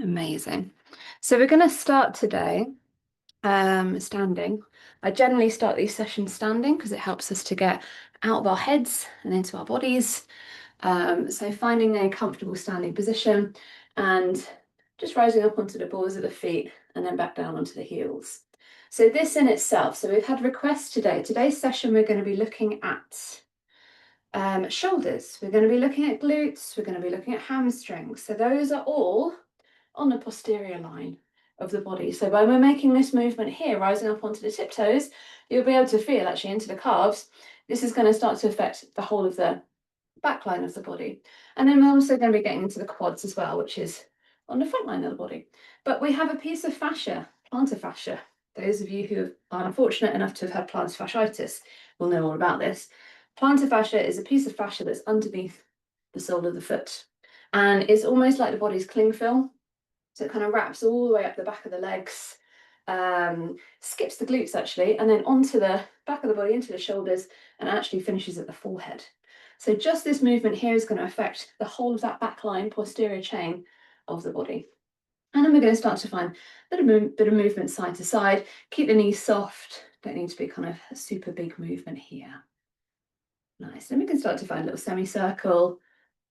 Amazing. So we're going to start today standing. I generally start these sessions standing because it helps us to get out of our heads and into our bodies. So finding a comfortable standing position and just rising up onto the balls of the feet and then back down onto the heels. So this in itself, so we've had requests today. Today's session we're going to be looking at shoulders. We're going to be looking at glutes. We're going to be looking at hamstrings. So those are all on the posterior line of the body. So when we're making this movement here, rising up onto the tiptoes, you'll be able to feel actually into the calves. This is going to start to affect the whole of the back line of the body. And then we're also going to be getting into the quads as well, which is on the front line of the body. But we have a piece of fascia, plantar fascia. Those of you who are unfortunate enough to have had plantar fasciitis will know all about this. Plantar fascia is a piece of fascia that's underneath the sole of the foot. And it's almost like the body's cling film. So it kind of wraps all the way up the back of the legs, skips the glutes actually, and then onto the back of the body, into the shoulders, and actually finishes at the forehead. So just this movement here is going to affect the whole of that back line, posterior chain of the body. And then we're going to start to find a bit of movement side to side. Keep the knees soft. Don't need to be kind of a super big movement here. Nice. Then we can start to find a little semicircle.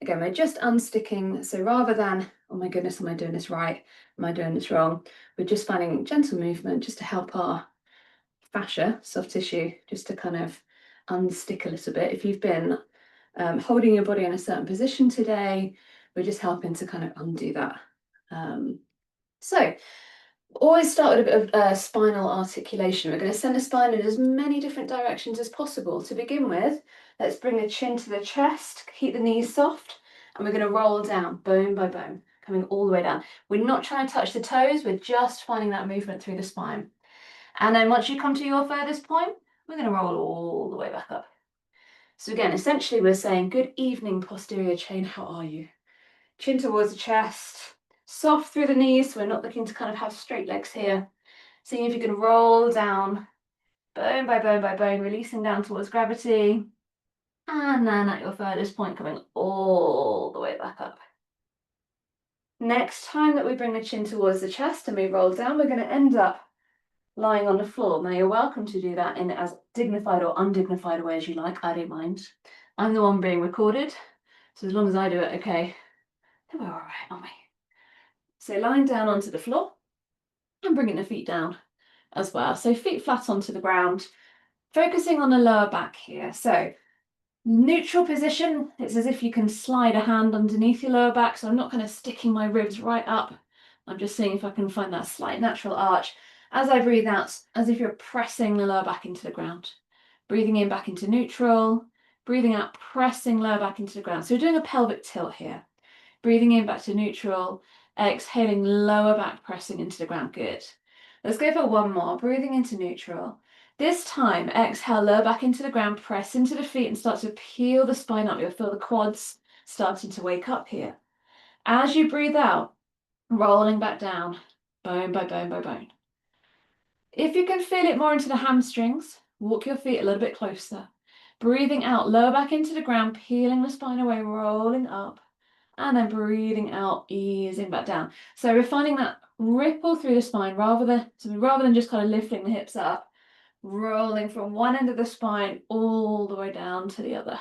Again, we're just unsticking. So rather than, oh my goodness, am I doing this right? Am I doing this wrong? We're just finding gentle movement just to help our fascia, soft tissue, just to kind of unstick a little bit. If you've been holding your body in a certain position today, we're just helping to kind of undo that. So always start with a bit of spinal articulation. We're going to send the spine in as many different directions as possible. To begin with, let's bring the chin to the chest, keep the knees soft, and we're going to roll down bone by bone, coming all the way down. We're not trying to touch the toes, we're just finding that movement through the spine. And then once you come to your furthest point, we're going to roll all the way back up. So again, essentially we're saying, good evening, posterior chain, how are you? Chin towards the chest, soft through the knees, so we're not looking to kind of have straight legs here. Seeing if you can roll down, bone by bone by bone, releasing down towards gravity. And then at your furthest point, coming all the way back up. Next time that we bring the chin towards the chest and we roll down, we're going to end up lying on the floor. Now, you're welcome to do that in as dignified or undignified a way as you like. I don't mind. I'm the one being recorded, so as long as I do it, okay, then we're all right, aren't we? So lying down onto the floor and bringing the feet down as well. So feet flat onto the ground, focusing on the lower back here. So neutral position, it's as if you can slide a hand underneath your lower back. So I'm not kind of sticking my ribs right up. I'm just seeing if I can find that slight natural arch. As I breathe out, as if you're pressing the lower back into the ground. Breathing in back into neutral, breathing out, pressing lower back into the ground. So we're doing a pelvic tilt here. Breathing in back to neutral, exhaling, lower back pressing into the ground. Good. Let's go for one more. Breathing into neutral. This time, exhale, lower back into the ground, press into the feet and start to peel the spine up. You'll feel the quads starting to wake up here. As you breathe out, rolling back down, bone by bone by bone. If you can feel it more into the hamstrings, walk your feet a little bit closer. Breathing out, lower back into the ground, peeling the spine away, rolling up. And then breathing out, easing back down. So we're finding that ripple through the spine rather than just kind of lifting the hips up, rolling from one end of the spine all the way down to the other.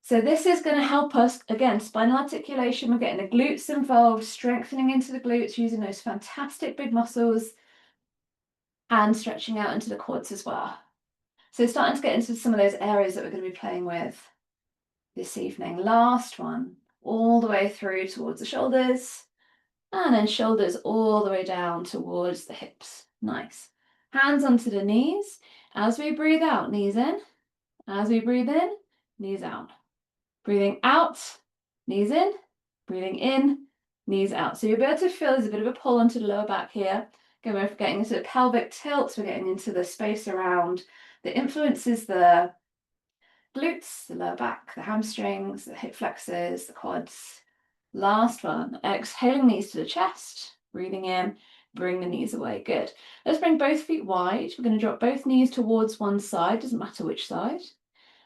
So this is going to help us, again, spinal articulation. We're getting the glutes involved, strengthening into the glutes, using those fantastic big muscles and stretching out into the quads as well. So starting to get into some of those areas that we're going to be playing with this evening. Last one. All the way through towards the shoulders, and then shoulders all the way down towards the hips. Nice. Hands onto the knees. As we breathe out, knees in. As we breathe in, knees out. Breathing out, knees in. Breathing in, knees out. So you'll be able to feel there's a bit of a pull onto the lower back here. Again, we're getting into the pelvic tilt. We're getting into the space around the influences the glutes, the lower back, the hamstrings, the hip flexors, the quads. Last one, exhaling knees to the chest, breathing in, bring the knees away. Good. Let's bring both feet wide. We're going to drop both knees towards one side, doesn't matter which side.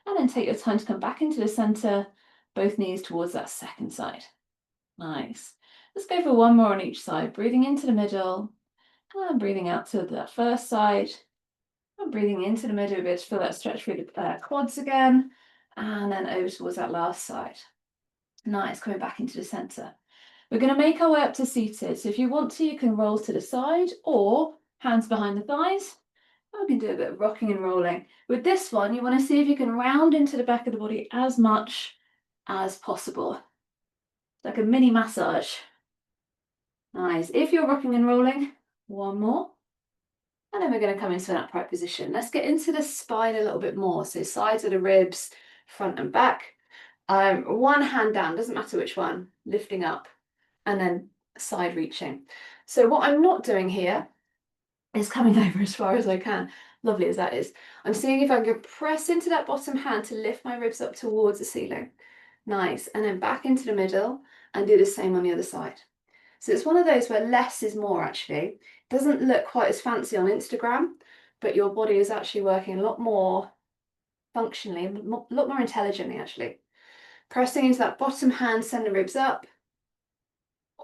And then take your time to come back into the center, both knees towards that second side. Nice. Let's go for one more on each side. Breathing into the middle and breathing out to the first side. And breathing into the middle a bit to feel that stretch through the quads again. And then over towards that last side. Nice, coming back into the center. We're going to make our way up to seated. So if you want to, you can roll to the side or hands behind the thighs. We can do a bit of rocking and rolling. With this one, you want to see if you can round into the back of the body as much as possible. Like a mini massage. Nice. If you're rocking and rolling, one more. And then we're going to come into an upright position. Let's get into the spine a little bit more. So sides of the ribs, front and back. One hand down, doesn't matter which one, lifting up and then side reaching. So what I'm not doing here is coming over as far as I can. Lovely as that is. I'm seeing if I can press into that bottom hand to lift my ribs up towards the ceiling. Nice. And then back into the middle and do the same on the other side. So it's one of those where less is more actually. It doesn't look quite as fancy on Instagram, but your body is actually working a lot more functionally, a lot more intelligently actually. Pressing into that bottom hand, send the ribs up.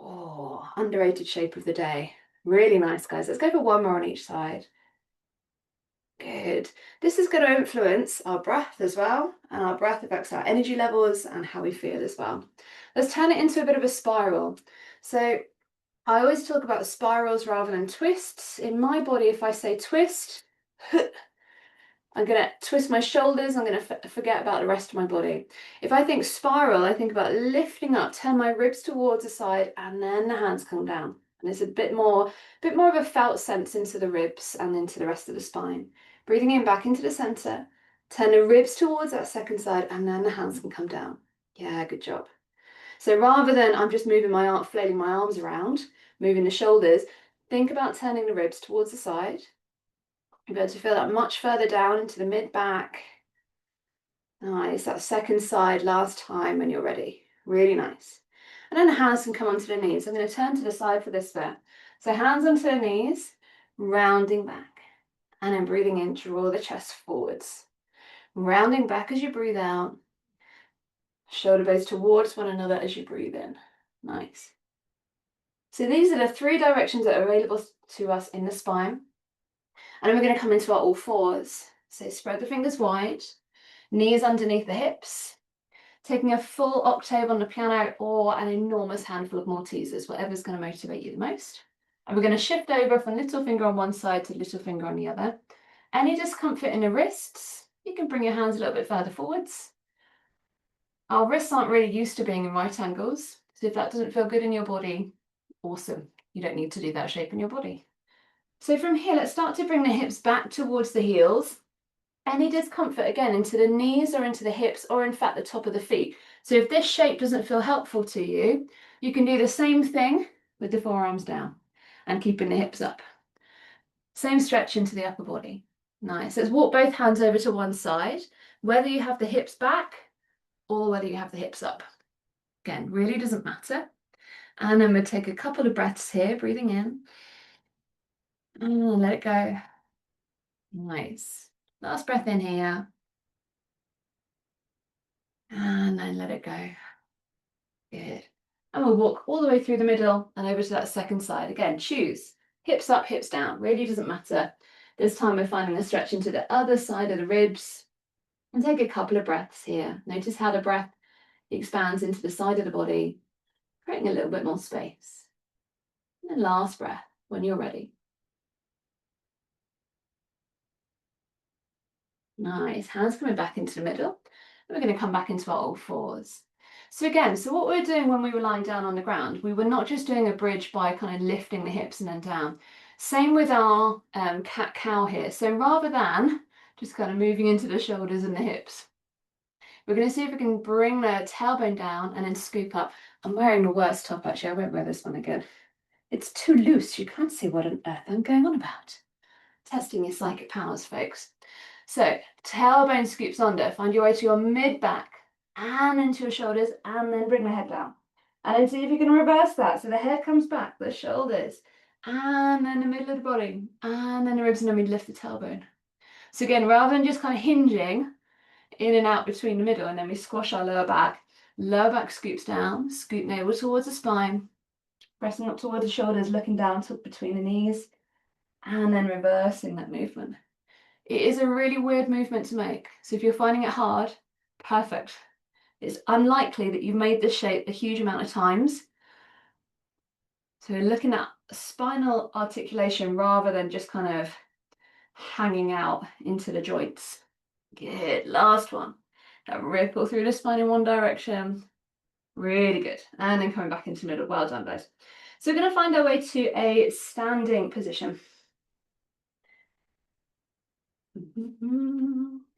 Oh, underrated shape of the day. Really nice, guys. Let's go for one more on each side. Good. This is going to influence our breath as well, and our breath affects our energy levels and how we feel as well. Let's turn it into a bit of a spiral. So I always talk about spirals rather than twists. In my body, if I say twist, I'm going to twist my shoulders, I'm going to forget about the rest of my body. If I think spiral, I think about lifting up, turn my ribs towards the side, and then the hands come down. And it's a bit more of a felt sense into the ribs and into the rest of the spine. Breathing in back into the center, turn the ribs towards that second side, and then the hands can come down. Yeah, good job. So rather than I'm just moving my arm, flailing my arms around, moving the shoulders, think about turning the ribs towards the side. You'll be able to feel that much further down into the mid-back. Nice, that second side last time when you're ready. Really nice. And then the hands can come onto the knees. I'm going to turn to the side for this bit. So hands onto the knees, rounding back. And then breathing in, draw the chest forwards. Rounding back as you breathe out. Shoulder blades towards one another as you breathe in. Nice. So these are the three directions that are available to us in the spine. And then we're going to come into our all fours. So spread the fingers wide, knees underneath the hips, taking a full octave on the piano or an enormous handful of Maltesers, whatever's going to motivate you the most. And we're going to shift over from little finger on one side to little finger on the other. Any discomfort in the wrists, you can bring your hands a little bit further forwards. Our wrists aren't really used to being in right angles, so if that doesn't feel good in your body, awesome. You don't need to do that shape in your body. So from here, let's start to bring the hips back towards the heels. Any discomfort, again, into the knees or into the hips or in fact the top of the feet. So if this shape doesn't feel helpful to you, you can do the same thing with the forearms down and keeping the hips up. Same stretch into the upper body. Nice. Let's walk both hands over to one side, whether you have the hips back or whether you have the hips up. Again, really doesn't matter. And then we'll take a couple of breaths here, breathing in. And let it go. Nice. Last breath in here. And then let it go. Good. And we'll walk all the way through the middle and over to that second side. Again, choose. Hips up, hips down. Really doesn't matter. This time we're finding a stretch into the other side of the ribs. And take a couple of breaths here. Notice how the breath expands into the side of the body, creating a little bit more space. And then last breath when you're ready. Nice. Hands coming back into the middle. And we're going to come back into our all fours. So again, what we were doing when we were lying down on the ground, we were not just doing a bridge by kind of lifting the hips and then down. Same with our cat-cow here. So rather than just kind of moving into the shoulders and the hips, we're going to see if we can bring the tailbone down and then scoop up. I'm wearing the worst top actually. I won't wear this one again. It's too loose. You can't see what on earth I'm going on about. Testing your psychic powers, folks. So tailbone scoops under. Find your way to your mid-back and into your shoulders, and then bring the head down. And then see if you can reverse that. So the head comes back, the shoulders, and then the middle of the body, and then the ribs, and then we lift the tailbone. So again, rather than just kind of hinging in and out between the middle, and then we squash our lower back, Lower back scoops down, scoop navel towards the spine, pressing up towards the shoulders, looking down to between the knees, and then reversing that movement. It is a really weird movement to make. So if you're finding it hard, perfect. It's unlikely that you've made this shape a huge amount of times. So we're looking at spinal articulation rather than just kind of hanging out into the joints. Good, last one. That ripple through the spine in one direction. Really good. And then coming back into middle. Well done, guys. So we're going to find our way to a standing position.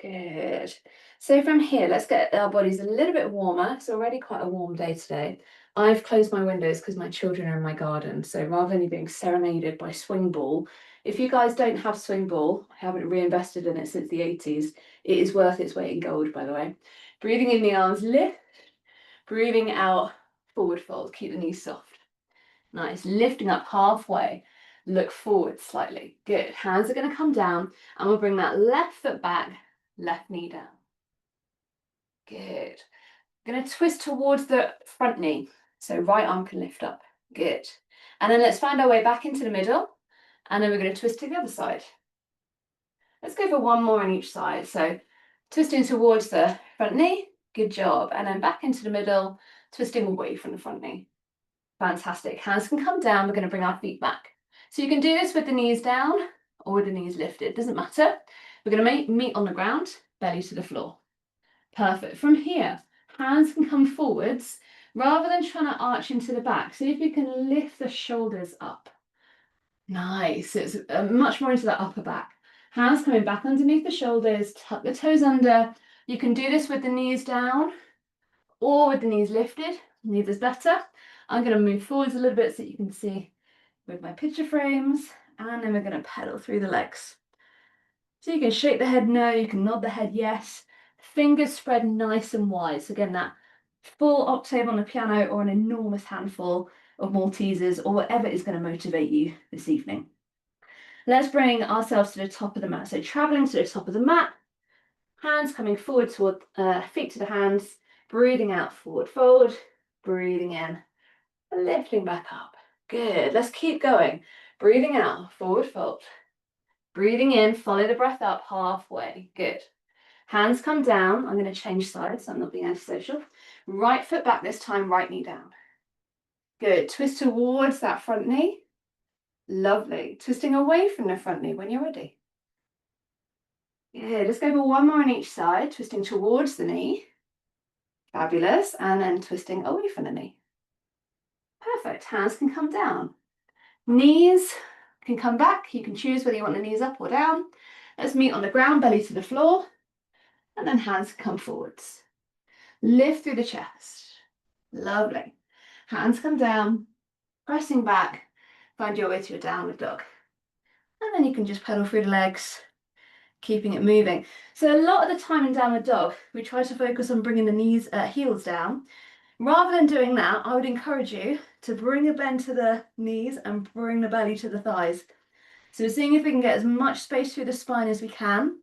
Good. So from here, let's get our bodies a little bit warmer. It's already quite a warm day today. I've closed my windows because my children are in my garden. So rather than you being serenaded by swing ball, if you guys don't have swing ball, I haven't reinvested in it since the 80s. It is worth its weight in gold, by the way. Breathing in the arms, lift. Breathing out, forward fold. Keep the knees soft. Nice. Lifting up halfway. Look forward slightly. Good. Hands are going to come down and we'll bring that left foot back, left knee down. Good. Going to twist towards the front knee. So right arm can lift up. Good. And then let's find our way back into the middle. And then we're going to twist to the other side. Let's go for one more on each side. So twisting towards the front knee. Good job. And then back into the middle, twisting away from the front knee. Fantastic. Hands can come down. We're going to bring our feet back. So you can do this with the knees down or with the knees lifted. Doesn't matter. We're going to meet on the ground, belly to the floor. Perfect. From here, hands can come forwards rather than trying to arch into the back. See if you can lift the shoulders up. Nice. It's much more into that upper back. Hands coming back underneath the shoulders, tuck the toes under. You can do this with the knees down or with the knees lifted. Neither's better. I'm going to move forwards a little bit so you can see with my picture frames, and then we're going to pedal through the legs. So you can shake the head no, you can nod the head yes. Fingers spread nice and wide. So again, that full octave on the piano or an enormous handful of Maltesers or whatever is going to motivate you this evening. Let's bring ourselves to the top of the mat. So traveling to the top of the mat, hands coming forward toward feet to the hands, breathing out, forward fold, breathing in, lifting back up. Good. Let's keep going. Breathing out, forward fold. Breathing in, follow the breath up halfway. Good. Hands come down. I'm going to change sides so I'm not being antisocial. Right foot back this time, right knee down. Good. Twist towards that front knee. Lovely. Twisting away from the front knee when you're ready. Good. Let's go for one more on each side. Twisting towards the knee. Fabulous. And then twisting away from the knee. Perfect. Hands can come down. Knees can come back. You can choose whether you want the knees up or down. Let's meet on the ground, belly to the floor. And then hands come forwards. Lift through the chest. Lovely. Hands come down, pressing back. Find your way to your downward dog. And then you can just pedal through the legs, keeping it moving. So a lot of the time in downward dog, we try to focus on bringing the knees, heels down. Rather than doing that, I would encourage you to bring a bend to the knees and bring the belly to the thighs. So we're seeing if we can get as much space through the spine as we can.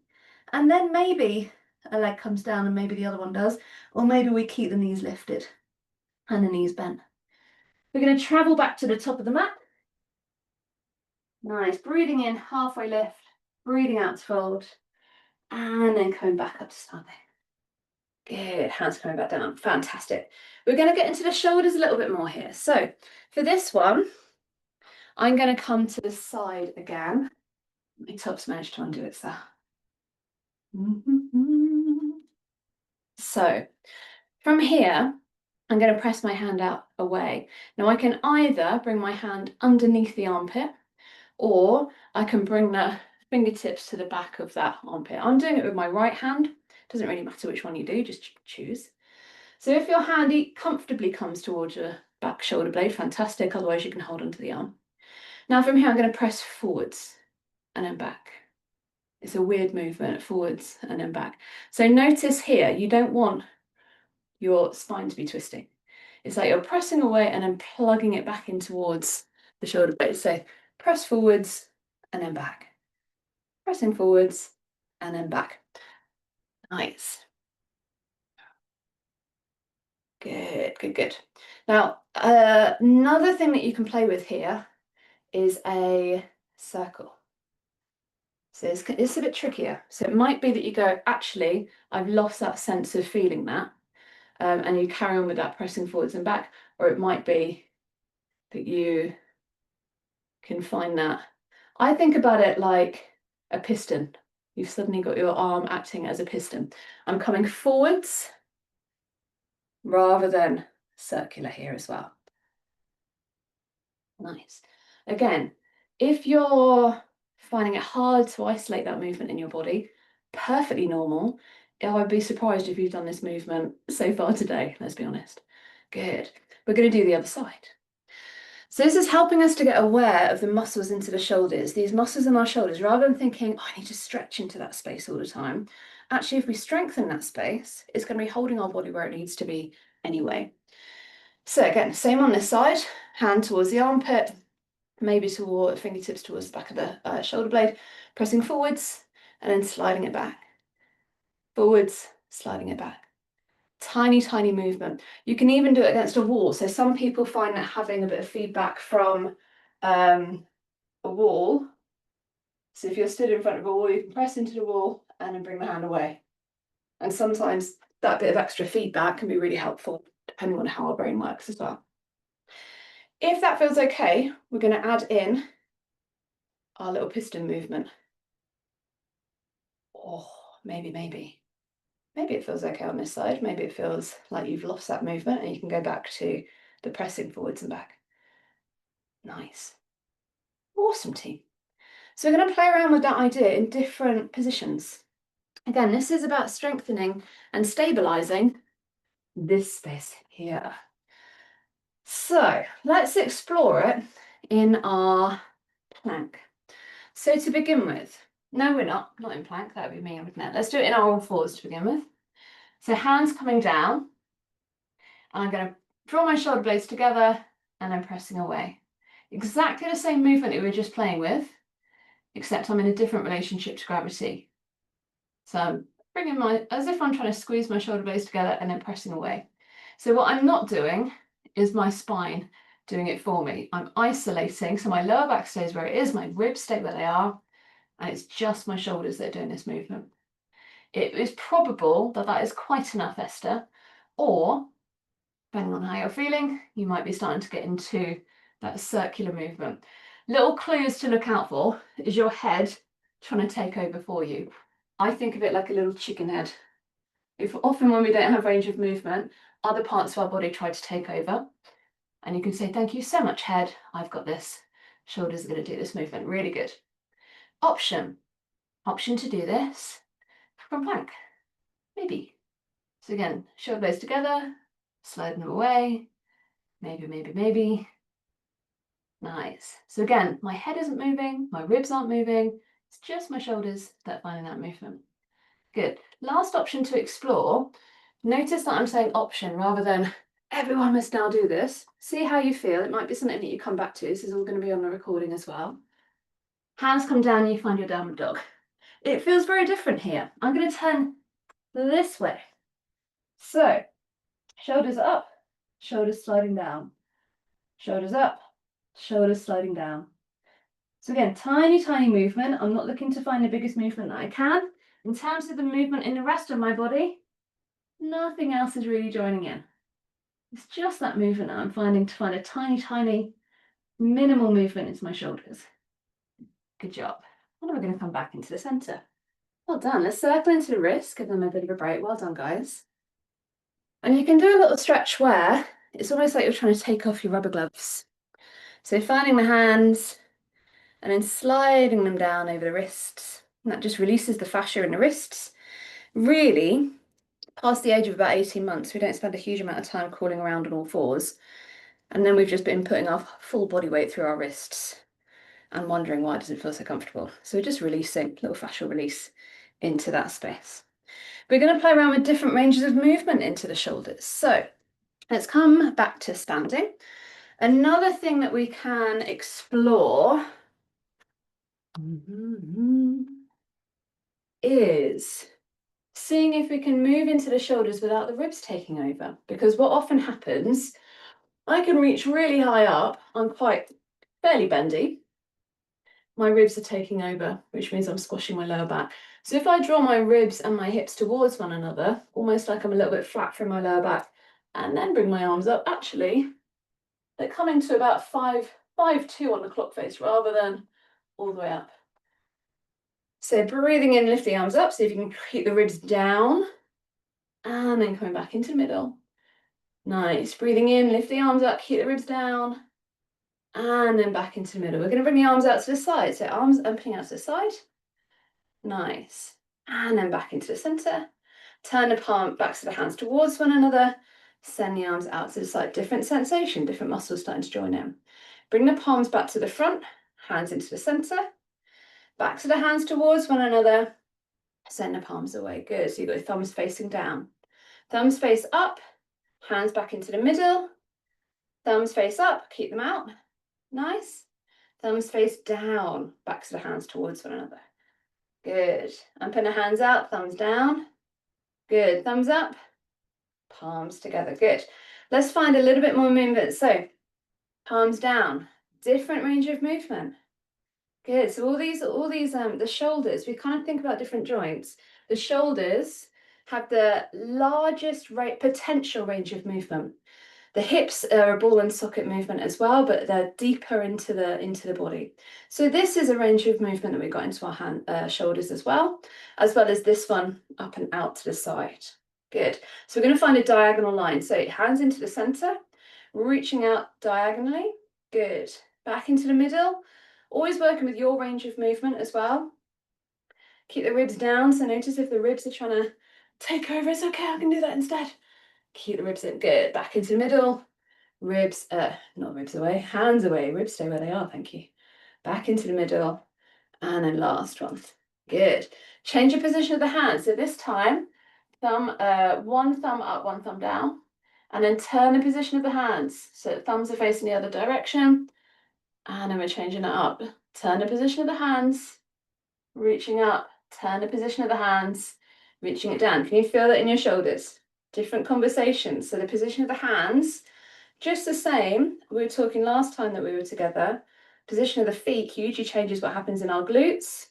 And then maybe a leg comes down and maybe the other one does. Or maybe we keep the knees lifted and the knees bent. We're going to travel back to the top of the mat. Nice. Breathing in, halfway lift. Breathing out to fold. And then coming back up to standing. Good. Hands coming back down. Fantastic. We're going to get into the shoulders a little bit more here. So for this one, I'm going to come to the side again. My top's managed to undo itself. So from here, I'm going to press my hand out away. Now I can either bring my hand underneath the armpit, or I can bring the fingertips to the back of that armpit. I'm doing it with my right hand. Doesn't really matter which one you do, just choose. So if your hand comfortably comes towards your back shoulder blade, fantastic. Otherwise you can hold onto the arm. Now from here, I'm going to press forwards and then back. It's a weird movement, forwards and then back. So notice here, you don't want your spine to be twisting. It's like you're pressing away and then plugging it back in towards the shoulder blade. So press forwards and then back. Pressing forwards and then back. Nice. Good, good, good. Now, another thing that you can play with here is a circle. So it's a bit trickier. So it might be that you go, actually, I've lost that sense of feeling that, and you carry on with that pressing forwards and back, or it might be that you can find that. I think about it like a piston. You've suddenly got your arm acting as a piston. I'm coming forwards rather than circular here as well. Nice. Again, if you're finding it hard to isolate that movement in your body, perfectly normal. I would be surprised if you've done this movement so far today, let's be honest. Good. We're going to do the other side. So this is helping us to get aware of the muscles into the shoulders. These muscles in our shoulders, rather than thinking, oh, I need to stretch into that space all the time, actually, if we strengthen that space, it's going to be holding our body where it needs to be anyway. So again, same on this side, hand towards the armpit, maybe toward fingertips towards the back of the shoulder blade, pressing forwards and then sliding it back. Forwards, sliding it back. Tiny, tiny movement. You can even do it against a wall. So some people find that having a bit of feedback from a wall. So if you're stood in front of a wall, you can press into the wall and then bring the hand away. And sometimes that bit of extra feedback can be really helpful, depending on how our brain works as well. If that feels okay, we're going to add in our little piston movement. Oh, maybe it feels okay on this side. Maybe it feels like you've lost that movement and you can go back to the pressing forwards and back. Nice. Awesome, team. So we're going to play around with that idea in different positions. Again, this is about strengthening and stabilizing this space here. So let's explore it in our plank. So to begin with, no, we're not in plank, that would be mean, wouldn't it? Let's do it in our all fours to begin with. So hands coming down, and I'm going to draw my shoulder blades together and I'm pressing away. Exactly the same movement that we were just playing with, except I'm in a different relationship to gravity. So I'm bringing as if I'm trying to squeeze my shoulder blades together and then pressing away. So what I'm not doing is my spine doing it for me. I'm isolating, so my lower back stays where it is, my ribs stay where they are, and it's just my shoulders that are doing this movement. It is probable that that is quite enough, Esther, or depending on how you're feeling, you might be starting to get into that circular movement. Little clues to look out for is your head trying to take over for you. I think of it like a little chicken head. Often when we don't have range of movement, other parts of our body try to take over. And you can say, thank you so much, head. I've got this. Shoulders are going to do this movement. Really good. Option to do this from plank. Maybe. So again, shoulder blades together, sliding them away. Maybe. Nice. So again, my head isn't moving, my ribs aren't moving. It's just my shoulders that are finding that movement. Good. Last option to explore. Notice that I'm saying option rather than everyone must now do this. See how you feel. It might be something that you come back to. This is all going to be on the recording as well. Hands come down, you find your downward dog. It feels very different here. I'm going to turn this way. So, shoulders up, shoulders sliding down. Shoulders up, shoulders sliding down. So again, tiny, tiny movement. I'm not looking to find the biggest movement that I can. In terms of the movement in the rest of my body, nothing else is really joining in. It's just that movement that I'm finding to find a tiny, tiny, minimal movement into my shoulders. Good job. And we're going to come back into the center. Well done. Let's circle into the wrist, give them a bit of a break. Well done, guys. And you can do a little stretch where it's almost like you're trying to take off your rubber gloves. So finding the hands and then sliding them down over the wrists. And that just releases the fascia in the wrists. Really, past the age of about 18 months, we don't spend a huge amount of time crawling around on all fours. And then we've just been putting our full body weight through our wrists and wondering why it doesn't feel so comfortable. So we're just releasing, a little fascial release into that space. We're going to play around with different ranges of movement into the shoulders. So let's come back to standing. Another thing that we can explore is seeing if we can move into the shoulders without the ribs taking over. Because what often happens, I can reach really high up. I'm quite fairly bendy. My ribs are taking over, which means I'm squashing my lower back. So if I draw my ribs and my hips towards one another, almost like I'm a little bit flat from my lower back, and then bring my arms up, actually, they're coming to about 5'2" on the clock face rather than all the way up. So breathing in, lift the arms up, see if you can keep the ribs down, and then coming back into the middle. Nice. Breathing in, lift the arms up, keep the ribs down, and then back into the middle. We're going to bring the arms out to the side. So arms opening out to the side. Nice. And then back into the center. Turn the palm backs of the hands towards one another. Send the arms out to the side. Different sensation, different muscles starting to join in. Bring the palms back to the front, hands into the center. Back to the hands towards one another. Send the palms away. Good. So you've got your thumbs facing down. Thumbs face up, hands back into the middle. Thumbs face up, keep them out. Nice. Thumbs face down, back to the hands towards one another. Good. And put the hands out, thumbs down. Good. Thumbs up, palms together. Good. Let's find a little bit more movement. So palms down, different range of movement. Good. So all these, the shoulders, we kind of think about different joints. The shoulders have the largest potential range of movement. The hips are a ball and socket movement as well, but they're deeper into the body. So this is a range of movement that we got into our shoulders as well as this one up and out to the side. Good. So we're going to find a diagonal line. So hands into the center, reaching out diagonally. Good. Back into the middle. Always working with your range of movement as well. Keep the ribs down. So notice if the ribs are trying to take over, it's okay, I can do that instead. Keep the ribs in. Good. Back into the middle. Ribs, not ribs away, hands away. Ribs stay where they are, thank you. Back into the middle. And then last one. Good. Change your position of the hands. So this time, one thumb up, one thumb down. And then turn the position of the hands. So thumbs are facing the other direction. And then we're changing it up. Turn the position of the hands. Reaching up. Turn the position of the hands. Reaching it down. Can you feel that in your shoulders? Different conversations. So the position of the hands, just the same, we were talking last time that we were together, position of the feet hugely changes what happens in our glutes.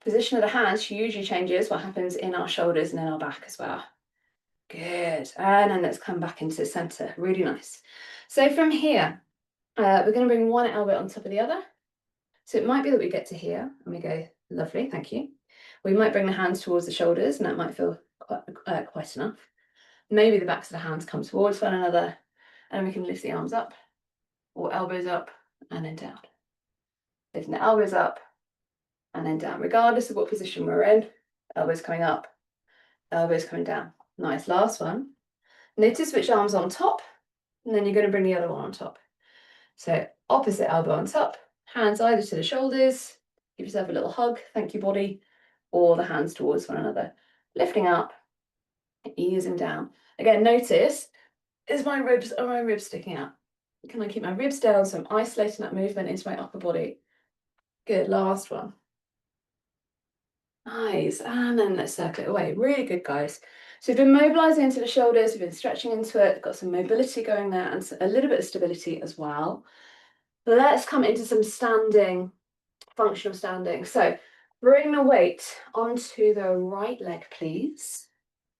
Position of the hands hugely changes what happens in our shoulders and in our back as well. Good. And then let's come back into the center. Really nice. So from here, we're going to bring one elbow on top of the other. So it might be that we get to here and we go, lovely, thank you. We might bring the hands towards the shoulders and that might feel quite enough. Maybe the backs of the hands come towards one another and we can lift the arms up or elbows up and then down. Lifting the elbows up and then down, regardless of what position we're in. Elbows coming up, elbows coming down. Nice, last one. Notice which arm's on top, and then you're going to bring the other one on top. So opposite elbow on top, hands either to the shoulders, give yourself a little hug, thank you body, or the hands towards one another. Lifting up, easing down. Again, notice, are my ribs sticking out? Can I keep my ribs down so I'm isolating that movement into my upper body? Good, last one. Nice, and then let's circle it away. Really good, guys. So we've been mobilizing into the shoulders, we've been stretching into it, got some mobility going there and a little bit of stability as well. Let's come into some standing, functional standing. So bring the weight onto the right leg, please.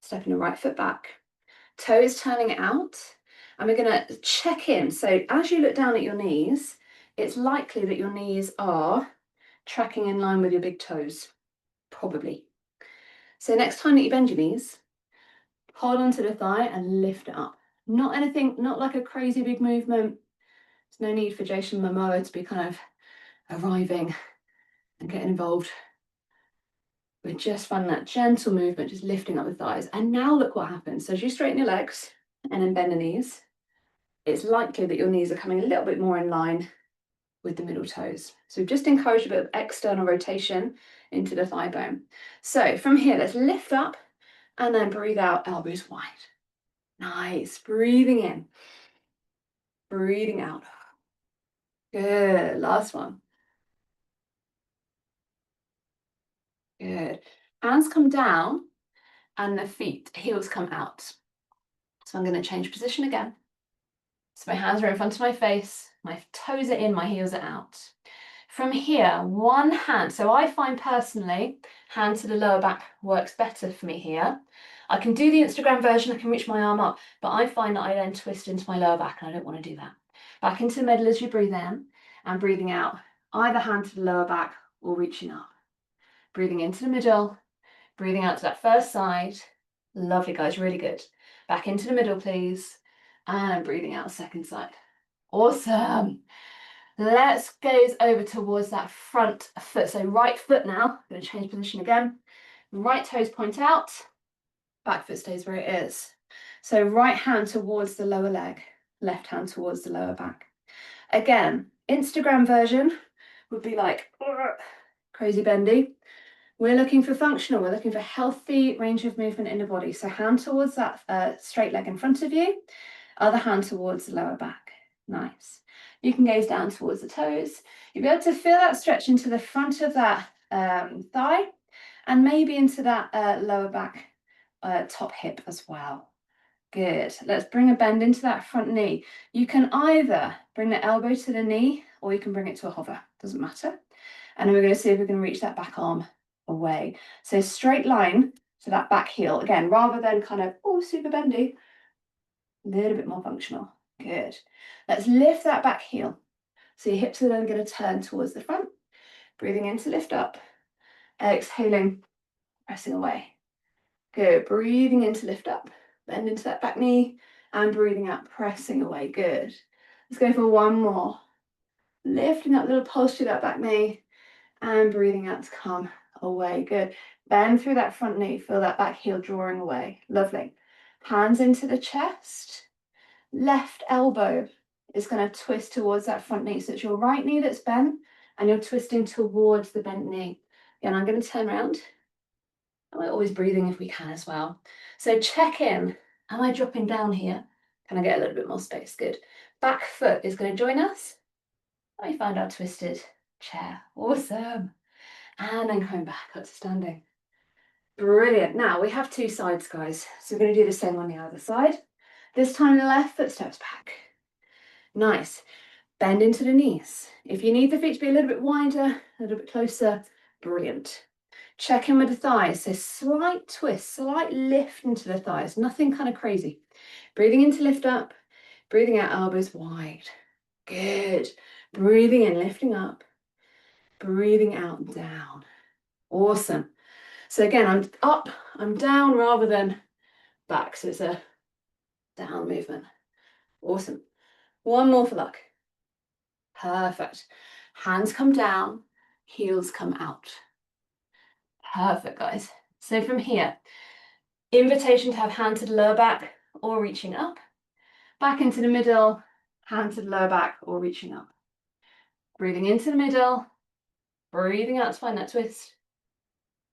Stepping the right foot back. Toes turning out. And we're going to check in. So as you look down at your knees, it's likely that your knees are tracking in line with your big toes. Probably. So next time that you bend your knees, hold onto the thigh and lift it up. Not anything, not like a crazy big movement. There's no need for Jason Momoa to be kind of arriving and getting involved. We're just finding that gentle movement, just lifting up the thighs. And now look what happens. So as you straighten your legs and then bend the knees, it's likely that your knees are coming a little bit more in line with the middle toes. So we've just encouraged a bit of external rotation into the thigh bone. So from here, let's lift up and then breathe out, elbows wide. Nice. Breathing in, breathing out. Good. Last one. Good. Hands come down and the feet, heels come out. So I'm going to change position again. So my hands are in front of my face, my toes are in, my heels are out. From here, one hand, so I find personally, hand to the lower back works better for me here. I can do the Instagram version, I can reach my arm up, but I find that I then twist into my lower back and I don't want to do that. Back into the middle as you breathe in and breathing out, either hand to the lower back or reaching up. Breathing into the middle, breathing out to that first side. Lovely, guys, really good. Back into the middle, please. And breathing out second side. Awesome. Let's gaze over towards that front foot. So right foot now, I'm going to change position again. Right toes point out, back foot stays where it is. So right hand towards the lower leg, left hand towards the lower back. Again, Instagram version would be like crazy bendy. We're looking for functional, we're looking for healthy range of movement in the body. So hand towards that straight leg in front of you, other hand towards the lower back. Nice. You can gaze down towards the toes. You'll be able to feel that stretch into the front of that thigh and maybe into that lower back top hip as well. Good. Let's bring a bend into that front knee. You can either bring the elbow to the knee or you can bring it to a hover. Doesn't matter. And then we're going to see if we can reach that back arm away. So straight line to that back heel. Again, rather than kind of, oh, super bendy, a little bit more functional. Good. Let's lift that back heel. So your hips are then going to turn towards the front. Breathing in to lift up. Exhaling, pressing away. Good. Breathing in to lift up. Bend into that back knee. And breathing out, pressing away. Good. Let's go for one more. Lifting up a little pulse through that back knee. And breathing out to come away. Good. Bend through that front knee. Feel that back heel drawing away. Lovely. Hands into the chest. Left elbow is going to twist towards that front knee. So it's your right knee that's bent and you're twisting towards the bent knee. Again, I'm going to turn around. And we're always breathing if we can as well. So check in. Am I dropping down here? Can I get a little bit more space? Good. Back foot is going to join us. Let me find our twisted chair. Awesome. And then coming back up to standing. Brilliant. Now we have two sides, guys. So we're going to do the same on the other side. This time the left foot steps back. Nice. Bend into the knees. If you need the feet to be a little bit wider, a little bit closer, brilliant. Check in with the thighs. So slight twist, slight lift into the thighs. Nothing kind of crazy. Breathing in to lift up. Breathing out, elbows wide. Good. Breathing in, lifting up. Breathing out, down. Awesome. So again, I'm up, I'm down rather than back. So it's a down movement. Awesome. One more for luck. Perfect. Hands come down, heels come out. Perfect, guys. So from here, invitation to have hand to the lower back or reaching up. Back into the middle, hand to the lower back or reaching up. Breathing into the middle, breathing out to find that twist.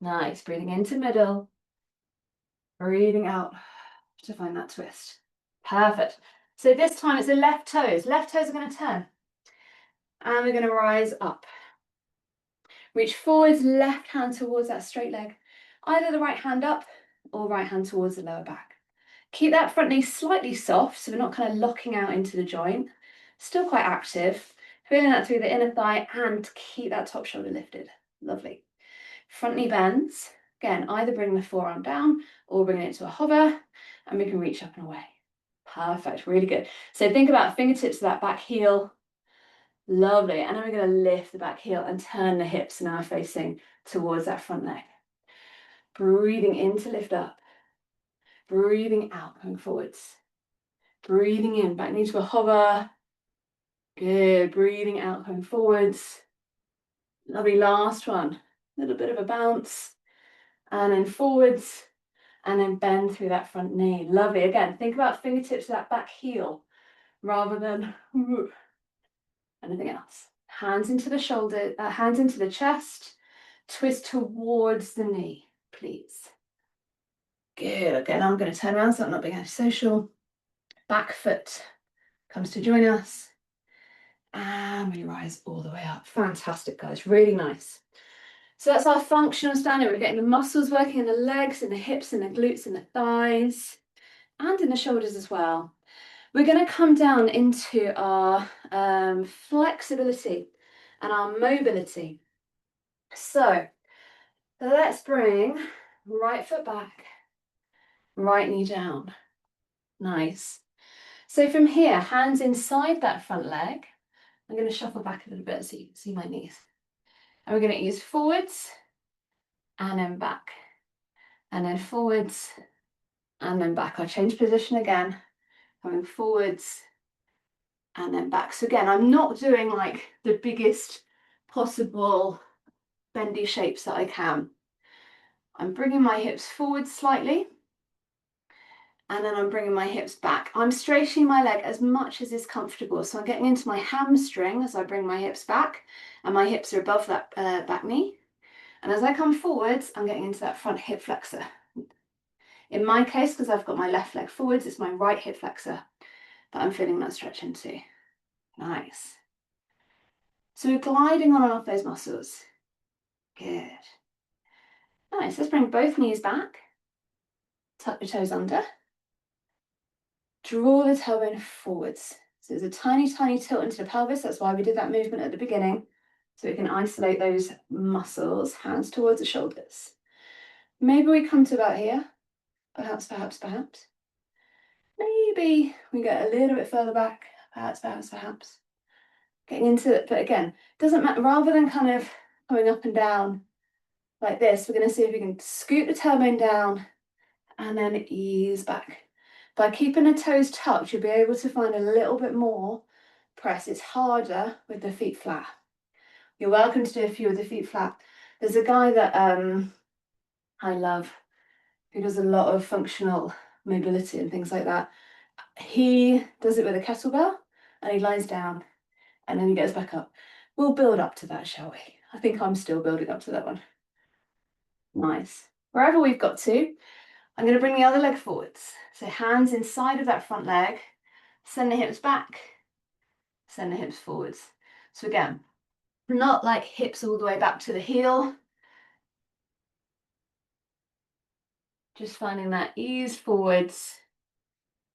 Nice. Breathing into the middle, breathing out to find that twist. Perfect. So this time it's the left toes. Left toes are going to turn. And we're going to rise up. Reach forwards, left hand towards that straight leg. Either the right hand up or right hand towards the lower back. Keep that front knee slightly soft so we're not kind of locking out into the joint. Still quite active. Feeling that through the inner thigh and keep that top shoulder lifted. Lovely. Front knee bends. Again, either bring the forearm down or bring it to a hover and we can reach up and away. Perfect, really good. So think about fingertips to that back heel. Lovely. And then we're going to lift the back heel and turn the hips now facing towards that front leg. Breathing in to lift up. Breathing out, going forwards. Breathing in, back knee to a hover. Good. Breathing out, going forwards. Lovely. Last one. A little bit of a bounce. And then forwards. And then bend through that front knee. Lovely. Again, think about fingertips to that back heel rather than anything else. Hands into the shoulder, hands into the chest. Twist towards the knee, please. Good. Again, I'm going to turn around so I'm not being antisocial. Back foot comes to join us. And we rise all the way up. Fantastic, guys. Really nice. So that's our functional standing. We're getting the muscles working in the legs, in the hips, in the glutes, in the thighs, and in the shoulders as well. We're going to come down into our flexibility and our mobility. So let's bring right foot back, right knee down. Nice. So from here, hands inside that front leg. I'm going to shuffle back a little bit so you can see my knees. And we're going to use forwards and then back. And then forwards and then back. I'll change position again. Going forwards and then back. So again, I'm not doing like the biggest possible bendy shapes that I can. I'm bringing my hips forward slightly. And then I'm bringing my hips back. I'm straightening my leg as much as is comfortable. So I'm getting into my hamstring as I bring my hips back, and my hips are above that back knee. And as I come forwards, I'm getting into that front hip flexor. In my case, because I've got my left leg forwards, it's my right hip flexor that I'm feeling that stretch into. Nice. So we're gliding on and off those muscles. Good. Nice. Let's bring both knees back. Tuck your toes under. Draw the tailbone forwards. So there's a tiny, tiny tilt into the pelvis. That's why we did that movement at the beginning. So we can isolate those muscles, hands towards the shoulders. Maybe we come to about here. Perhaps, perhaps, perhaps. Maybe we get a little bit further back. Perhaps, perhaps, perhaps. Getting into it, but again, doesn't matter. Rather than kind of going up and down like this, we're going to see if we can scoot the tailbone down and then ease back. By keeping the toes tucked, you'll be able to find a little bit more press. It's harder with the feet flat. You're welcome to do a few with the feet flat. There's a guy that I love who does a lot of functional mobility and things like that. He does it with a kettlebell and he lies down and then he gets back up. We'll build up to that, shall we? I think I'm still building up to that one. Nice. Wherever we've got to, I'm going to bring the other leg forwards. So hands inside of that front leg, send the hips back, send the hips forwards. So again, not like hips all the way back to the heel. Just finding that ease forwards,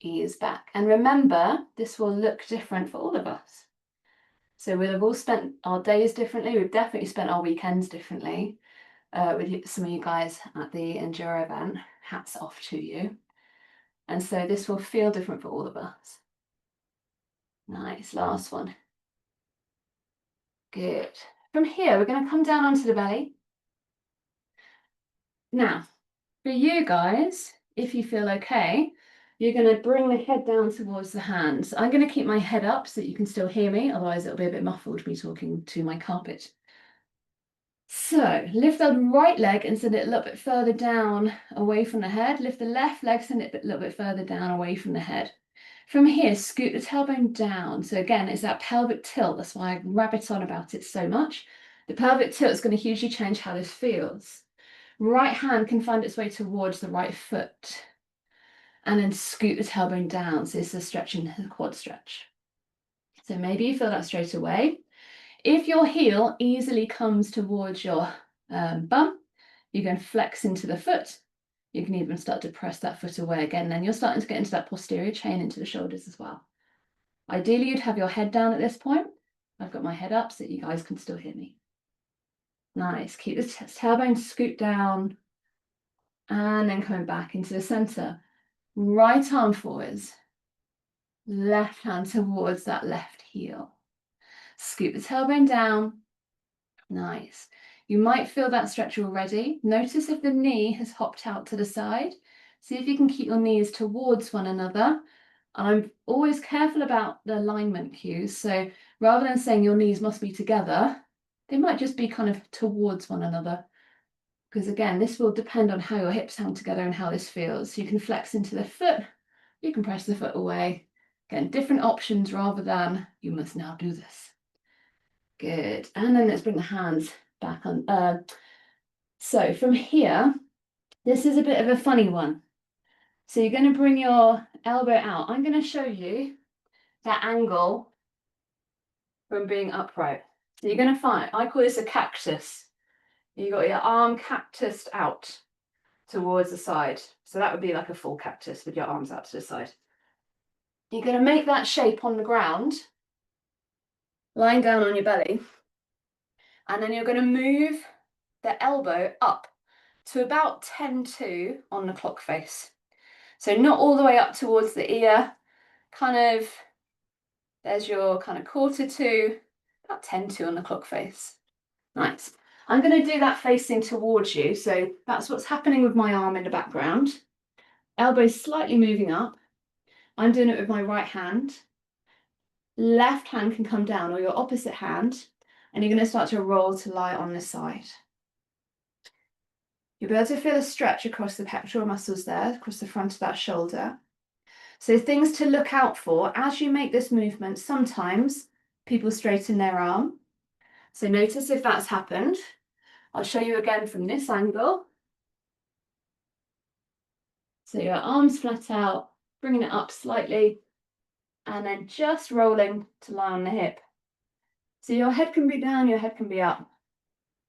ease back. And remember, this will look different for all of us. So we'll have all spent our days differently. We've definitely spent our weekends differently. With some of you guys at the Enduro event, hats off to you. And so this will feel different for all of us. Nice, last one. Good. From here, we're going to come down onto the belly. Now, for you guys, if you feel okay, you're going to bring the head down towards the hands. I'm going to keep my head up so that you can still hear me, otherwise it'll be a bit muffled me talking to my carpet. So lift the right leg and send it a little bit further down away from the head. Lift the left leg, send it a little bit further down away from the head. From here, scoot the tailbone down. So again, it's that pelvic tilt. That's why I rabbit on about it so much. The pelvic tilt is going to hugely change how this feels. Right hand can find its way towards the right foot. And then scoot the tailbone down. So it's a stretching the quad stretch. So maybe you feel that straight away. If your heel easily comes towards your bum, you can flex into the foot. You can even start to press that foot away again. Then you're starting to get into that posterior chain into the shoulders as well. Ideally, you'd have your head down at this point. I've got my head up so that you guys can still hear me. Nice. Keep the tailbone scoot down and then coming back into the center. Right arm forwards. Left hand towards that left heel. Scoop the tailbone down. Nice. You might feel that stretch already. Notice if the knee has hopped out to the side. See if you can keep your knees towards one another. And I'm always careful about the alignment cues. So rather than saying your knees must be together, they might just be kind of towards one another. Because again, this will depend on how your hips hang together and how this feels. So you can flex into the foot, you can press the foot away. Again, different options rather than you must now do this. Good. And then let's bring the hands back on. So from here, this is a bit of a funny one. So you're going to bring your elbow out. I'm going to show you that angle from being upright. So you're going to find, I call this a cactus. You got your arm cactused out towards the side. So that would be like a full cactus with your arms out to the side. You're going to make that shape on the ground, lying down on your belly. And then you're going to move the elbow up to about 10-2 on the clock face. So not all the way up towards the ear, kind of, there's your kind of 1/4 about 10-2 on the clock face. Nice. I'm going to do that facing towards you. So that's what's happening with my arm in the background. Elbows slightly moving up. I'm doing it with my right hand. Left hand can come down, or your opposite hand, and you're going to start to roll to lie on the side. You'll be able to feel a stretch across the pectoral muscles there, across the front of that shoulder. So things to look out for as you make this movement. Sometimes people straighten their arm. So notice if that's happened. I'll show you again from this angle. So your arms flat out, bringing it up slightly, and then just rolling to lie on the hip. So your head can be down, your head can be up.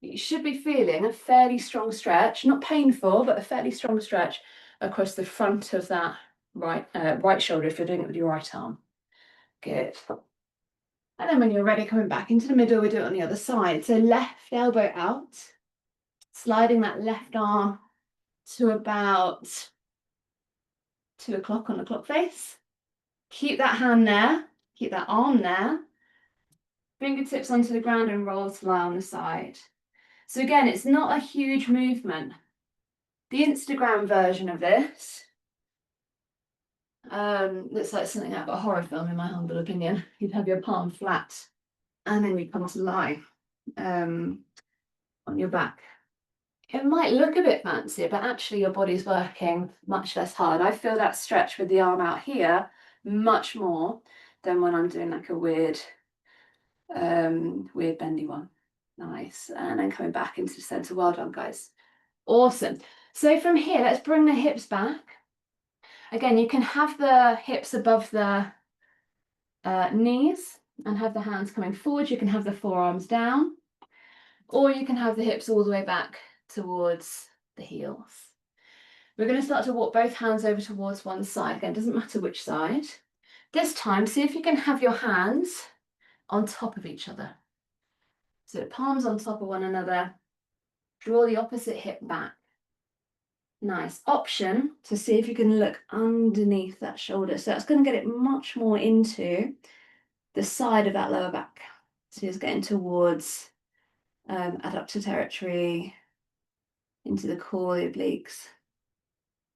You should be feeling a fairly strong stretch, not painful, but a fairly strong stretch across the front of that right shoulder if you're doing it with your right arm. Good. And then when you're ready, coming back into the middle, we do it on the other side. So left elbow out, sliding that left arm to about 2 o'clock on the clock face. Keep that hand there, keep that arm there. Fingertips onto the ground and roll to lie on the side. So again, it's not a huge movement. The Instagram version of this looks like something out of a horror film, in my humble opinion. You'd have your palm flat and then you'd come to lie on your back. It might look a bit fancier, but actually your body's working much less hard. I feel that stretch with the arm out here much more than when I'm doing like a weird bendy one. Nice. And then coming back into the center. Well done, guys. Awesome. So from here, let's bring the hips back. Again, you can have the hips above the knees and have the hands coming forward. You can have the forearms down, or you can have the hips all the way back towards the heels. We're going to start to walk both hands over towards one side. Again, it doesn't matter which side. This time, see if you can have your hands on top of each other. So palms on top of one another. Draw the opposite hip back. Nice. Option to see if you can look underneath that shoulder. So that's going to get it much more into the side of that lower back. So it's getting towards adductor territory, into the core, the obliques.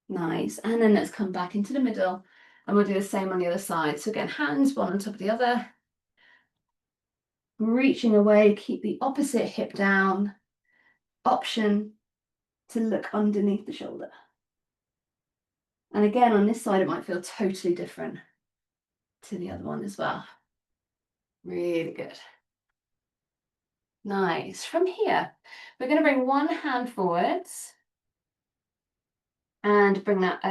Nice. And then let's come back into the middle and we'll do the same on the other side. So again, hands one on top of the other. Reaching away, keep the opposite hip down. Option to look underneath the shoulder. And again, on this side, it might feel totally different to the other one as well. Really good. Nice. From here, we're going to bring one hand forwards and bring that,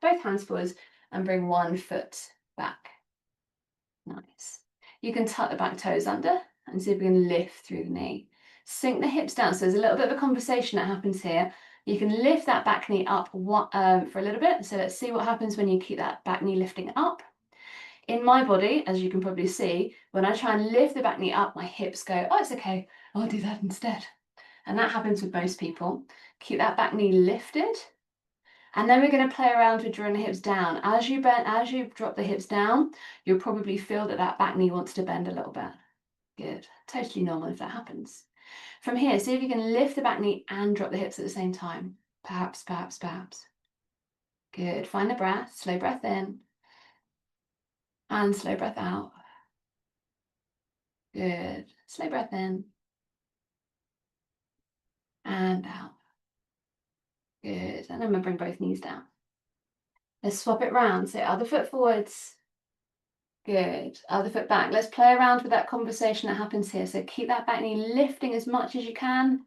both hands forwards and bring one foot back. Nice. You can tuck the back toes under and see if we can lift through the knee. Sink the hips down. So there's a little bit of a conversation that happens here. You can lift that back knee up for a little bit. So let's see what happens when you keep that back knee lifting up. In my body, as you can probably see, when I try and lift the back knee up, my hips go, oh, it's okay, I'll do that instead. And that happens with most people. Keep that back knee lifted. And then we're going to play around with drawing the hips down. As you drop the hips down, you'll probably feel that that back knee wants to bend a little bit. Good. Totally normal if that happens. From here, see if you can lift the back knee and drop the hips at the same time. Perhaps, perhaps, perhaps. Good. Find the breath. Slow breath in. And slow breath out. Good. Slow breath in. And out. Good. And then I'm going to bring both knees down. Let's swap it round. So other foot forwards. Good. Other foot back. Let's play around with that conversation that happens here. So keep that back knee lifting as much as you can.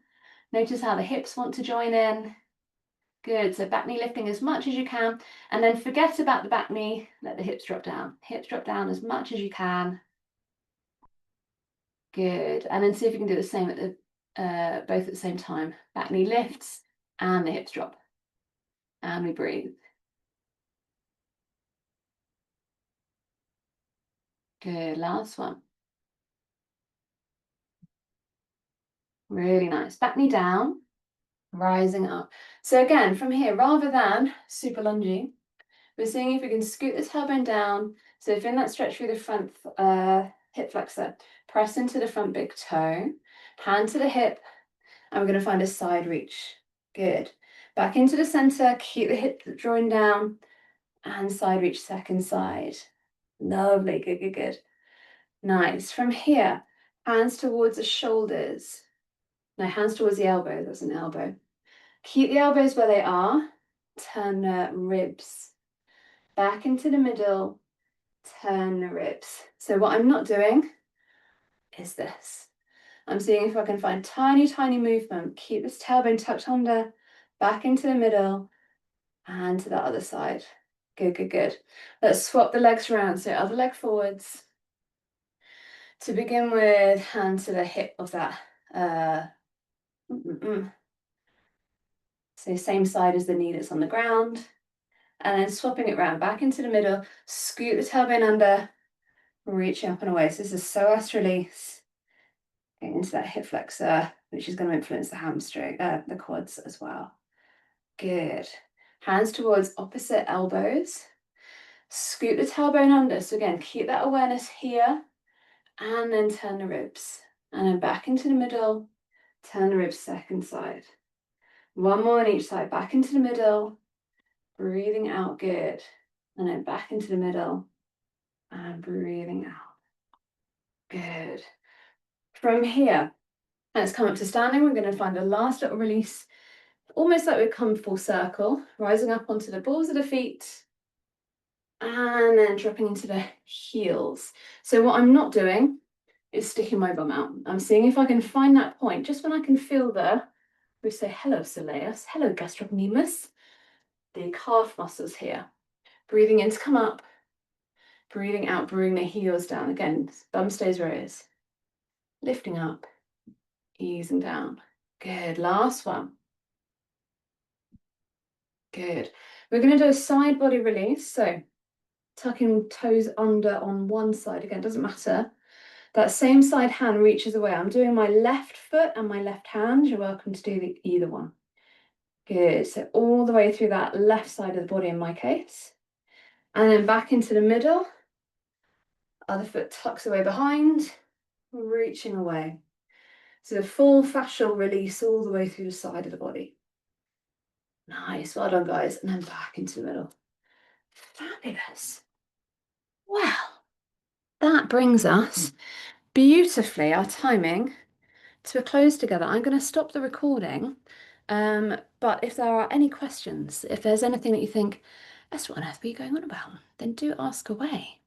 Notice how the hips want to join in. Good. So back knee lifting as much as you can. And then forget about the back knee. Let the hips drop down. Hips drop down as much as you can. Good. And then see if you can do the same at the both at the same time. Back knee lifts and the hips drop. And we breathe. Good, last one. Really nice. Back knee down, rising up. So again, from here, rather than super lunging, we're seeing if we can scoot the tailbone down. So if in that stretch through the front hip flexor, press into the front big toe, hand to the hip, and we're going to find a side reach. Good. Back into the center, keep the hip drawing down, and side reach second side. Lovely, good, good, good. Nice. From here, hands towards the shoulders. No, hands towards the elbows. That's an elbow. Keep the elbows where they are. Turn the ribs. Back into the middle. Turn the ribs. So what I'm not doing is this. I'm seeing if I can find tiny, tiny movement. Keep this tailbone tucked under. Back into the middle. And to the other side. Good, good, good. Let's swap the legs around. So other leg forwards. To begin with, hand to the hip of that. So same side as the knee that's on the ground. And then swapping it around back into the middle. Scoot the tailbone under. Reaching up and away. So this is psoas release. Getting into that hip flexor, which is going to influence the hamstring, the quads as well. Good. Hands towards opposite elbows. Scoot the tailbone under. So again, keep that awareness here. And then turn the ribs. And then back into the middle. Turn the ribs second side. One more on each side. Back into the middle. Breathing out, good. And then back into the middle. And breathing out. Good. From here, let's come up to standing. We're going to find the last little release. Almost like we've come full circle. Rising up onto the balls of the feet. And then dropping into the heels. So what I'm not doing is sticking my bum out. I'm seeing if I can find that point, just when I can feel we say hello soleus, hello gastrocnemius, the calf muscles here. Breathing in to come up, breathing out, bring the heels down. Again, bum stays where it is. Lifting up, easing down. Good, last one. Good. We're going to do a side body release. So tucking toes under on one side. Again, doesn't matter. That same side hand reaches away. I'm doing my left foot and my left hand. You're welcome to do either one. Good. So all the way through that left side of the body in my case. And then back into the middle. Other foot tucks away behind, reaching away. So the full fascial release all the way through the side of the body. Nice. Well done, guys. And then back into the middle. Fabulous. Wow. That brings us beautifully, our timing, to a close together. I'm going to stop the recording, but if there are any questions, if there's anything that you think, that's what on earth are you going on about, then do ask away.